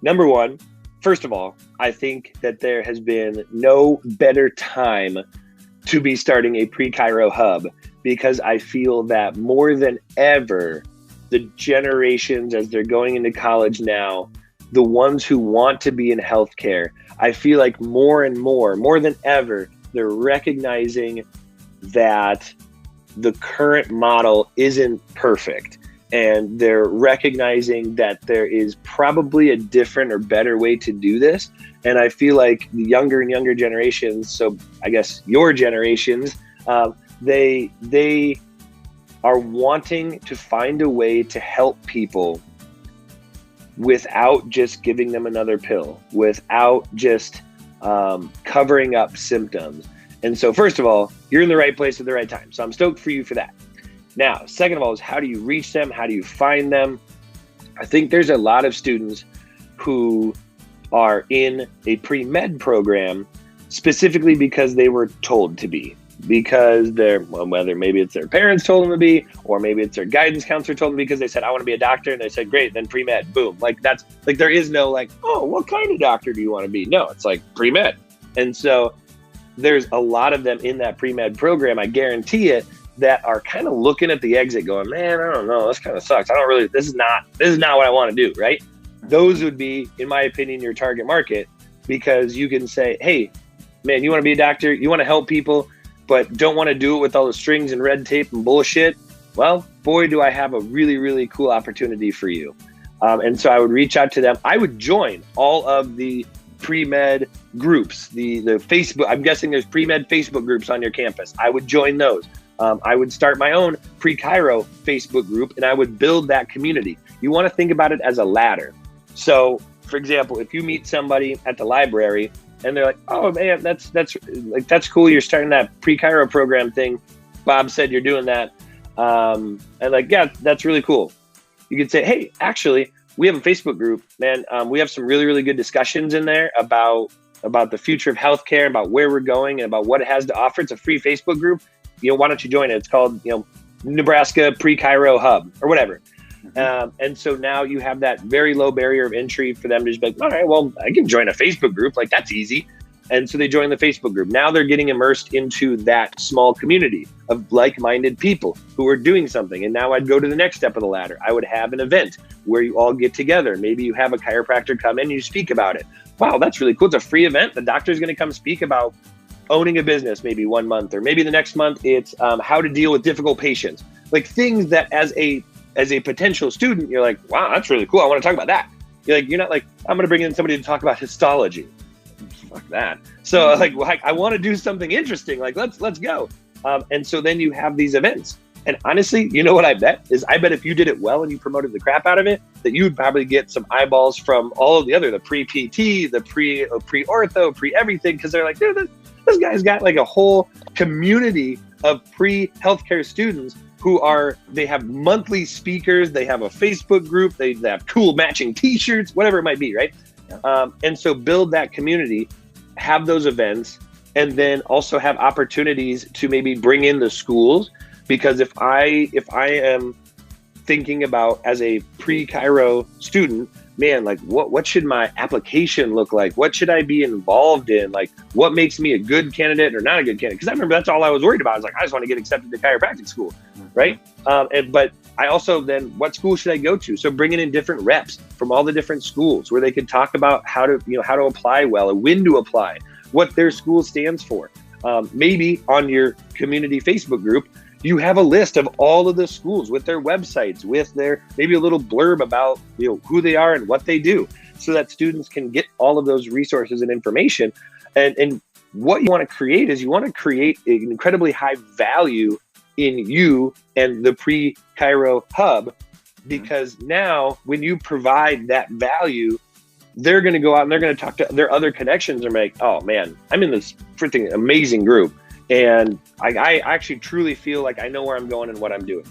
Number one, first of all, I think that there has been no better time to be starting a Pre Chiro Hub, because I feel that more than ever, the generations as they're going into college now, the ones who want to be in healthcare, I feel like more and more than ever, they're recognizing that the current model isn't perfect. And they're recognizing that there is probably a different or better way to do this. And I feel like the younger and younger generations, so I guess your generations, they are wanting to find a way to help people without just giving them another pill, without just covering up symptoms. And so first of all, you're in the right place at the right time. So I'm stoked for you for that. Now, second of all is, how do you reach them? How do you find them? I think there's a lot of students who are in a pre-med program specifically because they were told to be, because they're, well, whether maybe it's their parents told them to be, or maybe it's their guidance counselor told them because they said, I want to be a doctor. And they said, great, then pre-med, boom. Like that's like, there is no like, oh, what kind of doctor do you want to be? No, it's like pre-med. And so there's a lot of them in that pre-med program, I guarantee it, that are kind of looking at the exit going, man, I don't know, this kind of sucks. I don't really, this is not what I want to do, right? Those would be, in my opinion, your target market, because you can say, hey, man, you want to be a doctor, you want to help people, but don't want to do it with all the strings and red tape and bullshit. Well, boy, do I have a really, really cool opportunity for you. And so I would reach out to them. I would join all of the pre-med groups, the Facebook, I'm guessing there's pre-med Facebook groups on your campus. I would join those. I would start my own Pre Chiro Facebook group, and I would build that community. You want to think about it as a ladder. So, for example, if you meet somebody at the library and they're like, "Oh man, that's cool. You're starting that Pre Chiro program thing. Bob said you're doing that," and like, yeah, that's really cool. You could say, "Hey, actually, we have a Facebook group, man. We have some really, really good discussions in there about the future of healthcare, about where we're going, and about what it has to offer. It's a free Facebook group. Why don't you join it? It's called, Nebraska Pre Chiro Hub or whatever." And so now you have that very low barrier of entry for them to just be like, all right, well, I can join a Facebook group. Like, that's easy. And so they join the Facebook group. Now they're getting immersed into that small community of like-minded people who are doing something. And now I'd go to the next step of the ladder. I would have an event where you all get together. Maybe you have a chiropractor come in and you speak about it. Wow, that's really cool. It's a free event. The doctor's going to come speak about owning a business maybe 1 month, or maybe the next month it's how to deal with difficult patients, like things that as a potential student, you're like, wow, that's really cool. I want to talk about that. You're not like, I'm going to bring in somebody to talk about histology. Fuck that. So like I want to do something interesting. Like, let's go. And so then you have these events. And honestly, you know what I bet is, I bet if you did it well and you promoted the crap out of it, that you would probably get some eyeballs from all of the pre-PT, the pre-ortho, pre-everything, because they're like, dude, this guy's got like a whole community of pre-healthcare students who they have monthly speakers, they have a Facebook group, they have cool matching t-shirts, whatever it might be, right? Yeah. And so build that community, have those events, and then also have opportunities to maybe bring in the schools. Because if I am thinking about as a pre-Chiro student, man, like what should my application look like? What should I be involved in? Like, what makes me a good candidate or not a good candidate? Because I remember that's all I was worried about. I was like, I just want to get accepted to chiropractic school, right? But I also then, what school should I go to? So bringing in different reps from all the different schools where they could talk about how to apply well, and when to apply, what their school stands for. Maybe on your community Facebook group, you have a list of all of the schools with their websites, with their maybe a little blurb about who they are and what they do, so that students can get all of those resources and information. And what you want to create is, you want to create an incredibly high value in you and the Pre Chiro Hub, because now when you provide that value, they're going to go out and they're going to talk to their other connections and be like, oh man, I'm in this freaking amazing group. And I actually truly feel like I know where I'm going and what I'm doing.